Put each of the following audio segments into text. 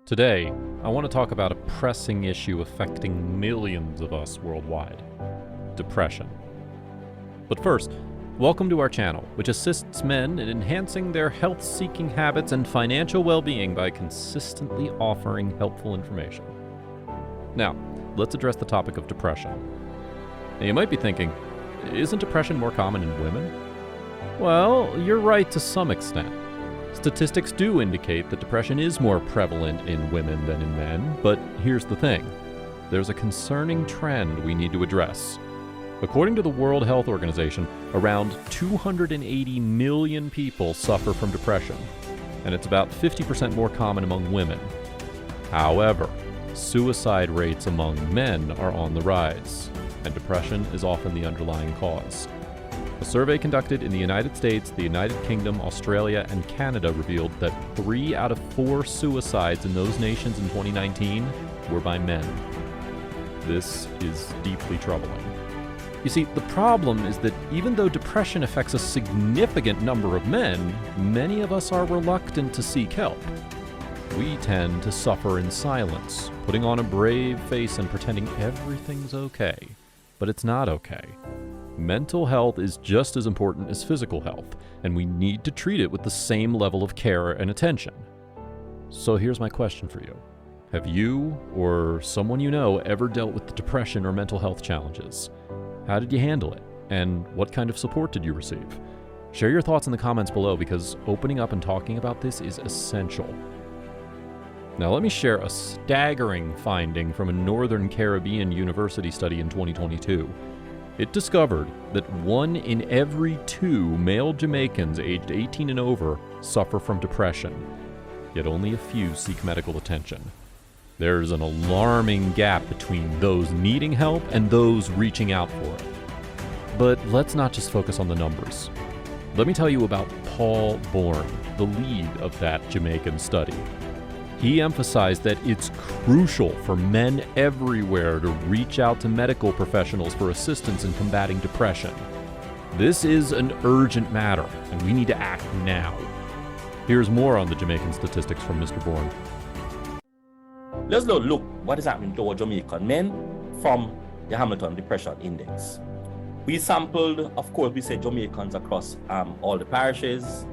Today, I want to talk about a pressing issue affecting millions of us worldwide: depression. But first, welcome to our channel, which assists men in enhancing their health-seeking habits and financial well-being by consistently offering helpful information. Now, let's address the topic of depression. Now, you might be thinking, isn't depression more common in women? Well, you're right to some extent. Statistics do indicate that depression is more prevalent in women than in men, but here's the thing. There's a concerning trend we need to address. According to the World Health Organization, around 280 million people suffer from depression, and it's about 50% more common among women. However, suicide rates among men are on the rise, and depression is often the underlying cause. A survey conducted in the United States, the United Kingdom, Australia, and Canada revealed that 3 out of 4 suicides in those nations in 2019 were by men. This is deeply troubling. You see, the problem is that even though depression affects a significant number of men, many of us are reluctant to seek help. We tend to suffer in silence, putting on a brave face and pretending everything's okay. But it's not okay. Mental health is just as important as physical health, and we need to treat it with the same level of care and attention. So here's my question for you. Have you, or someone you know, ever dealt with depression or mental health challenges? How did you handle it? And what kind of support did you receive? Share your thoughts in the comments below, because opening up and talking about this is essential. Now let me share a staggering finding from a Northern Caribbean university study in 2022. It discovered that 1 in every 2 male Jamaicans aged 18 and over suffer from depression, yet only a few seek medical attention. There's an alarming gap between those needing help and those reaching out for it. But let's not just focus on the numbers. Let me tell you about Paul Bourne, the lead of that Jamaican study. He emphasized that it's crucial for men everywhere to reach out to medical professionals for assistance in combating depression. This is an urgent matter, and we need to act now. Here's more on the Jamaican statistics from Mr. Bourne. Let's look what is happening to our Jamaican men from the Hamilton Depression Index. We sampled, of course, we said Jamaicans across all the parishes.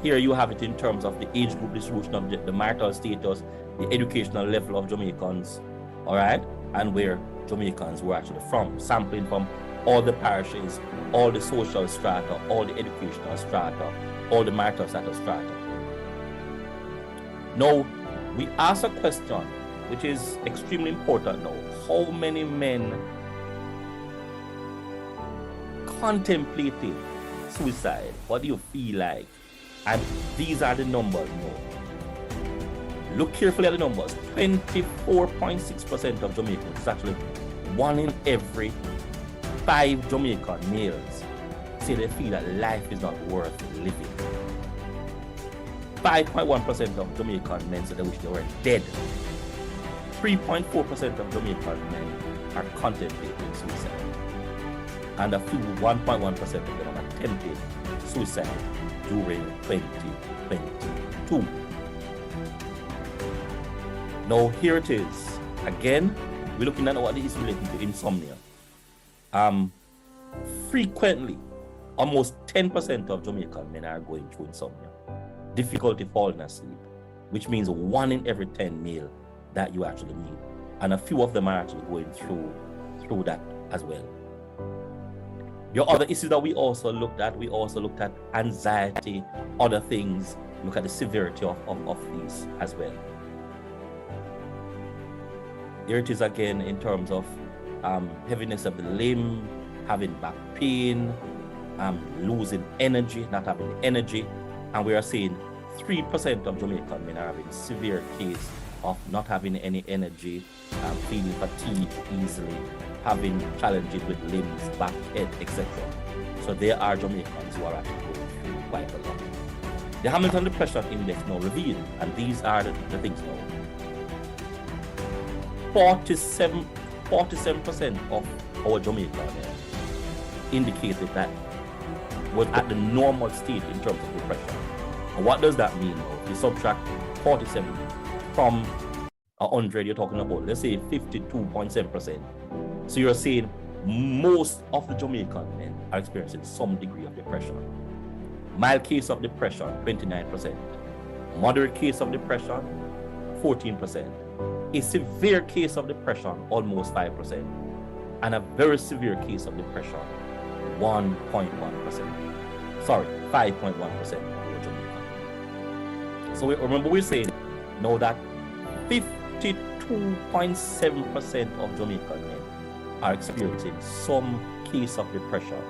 Here you have it in terms of the age group distribution of the marital status, the educational level of Jamaicans, all right, and where Jamaicans were actually from, sampling from all the parishes, all the social strata, all the educational strata, all the marital status strata. Now, we ask a question which is extremely important now. How many men contemplated suicide? What do you feel like? And these are the numbers now. Look carefully at the numbers. 24.6% of Jamaicans, it's actually 1 in every 5 Jamaican males, say they feel that life is not worth living. 5.1% of Jamaican men say they wish they were dead. 3.4% of Jamaican men are contemplating suicide. And a few, 1.1% of them are attempted suicide during 2022. Now here it is. Again, we're looking at what is related to insomnia. Frequently, almost 10% of Jamaican men are going through insomnia. Difficulty falling asleep, which means 1 in every 10 male that you actually meet. And a few of them are actually going through that as well. Your other issues that we also looked at anxiety, other things, look at the severity of these as well. Here it is again in terms of heaviness of the limb, having back pain, losing energy, not having energy. And we are seeing 3% of Jamaican men are having severe case of not having any energy, feeling fatigued easily, having challenges with limbs, back, head, etc. So there are Jamaicans who are actually going through quite a lot. The Hamilton Depression Index now revealed, and these are the things now. 47% of our Jamaican indicated that was at the normal state in terms of depression. And what does that mean now? If you subtract 47 from 100, you're talking about, let's say 52.7%. So you're saying most of the Jamaican men are experiencing some degree of depression. Mild case of depression, 29%. Moderate case of depression, 14%. A severe case of depression, almost 5%. And a very severe case of depression, 1.1%. Sorry, 5.1% of Jamaican. So remember we're saying now that 52.7% of Jamaican men are experiencing some case of depression,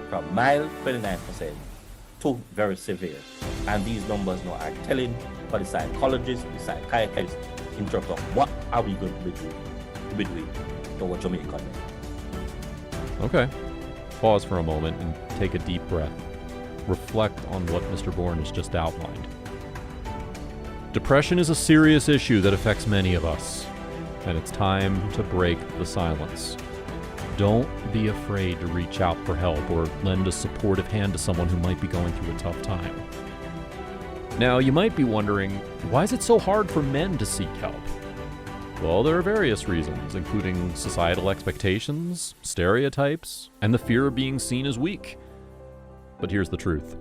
from mild 29% to very severe. And these numbers now are telling for the psychologists, the psychiatrists, in terms of what are we going to be doing to our Jamaican men. Okay. Pause for a moment and take a deep breath. Reflect on what Mr. Bourne has just outlined. Depression is a serious issue that affects many of us, and it's time to break the silence. Don't be afraid to reach out for help or lend a supportive hand to someone who might be going through a tough time. Now, you might be wondering, why is it so hard for men to seek help? Well, there are various reasons, including societal expectations, stereotypes, and the fear of being seen as weak. But here's the truth.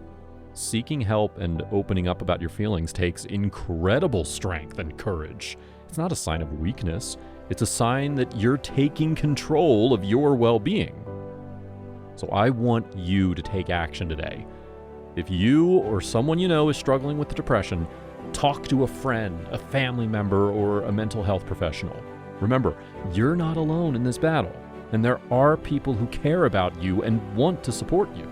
Seeking help and opening up about your feelings takes incredible strength and courage. It's not a sign of weakness. It's a sign that you're taking control of your well-being. So I want you to take action today. If you or someone you know is struggling with depression, talk to a friend, a family member, or a mental health professional. Remember, you're not alone in this battle, and there are people who care about you and want to support you.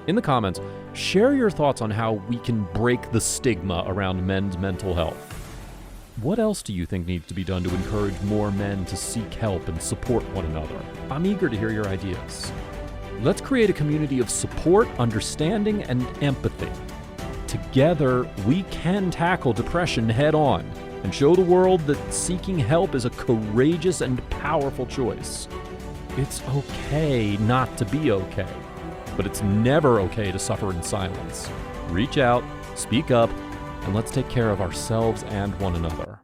In the comments, share your thoughts on how we can break the stigma around men's mental health. What else do you think needs to be done to encourage more men to seek help and support one another? I'm eager to hear your ideas. Let's create a community of support, understanding, and empathy. Together, we can tackle depression head on and show the world that seeking help is a courageous and powerful choice. It's okay not to be okay, but it's never okay to suffer in silence. Reach out, speak up, and let's take care of ourselves and one another.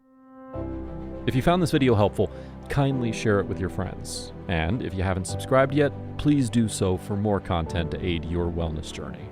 If you found this video helpful, kindly share it with your friends. And if you haven't subscribed yet, please do so for more content to aid your wellness journey.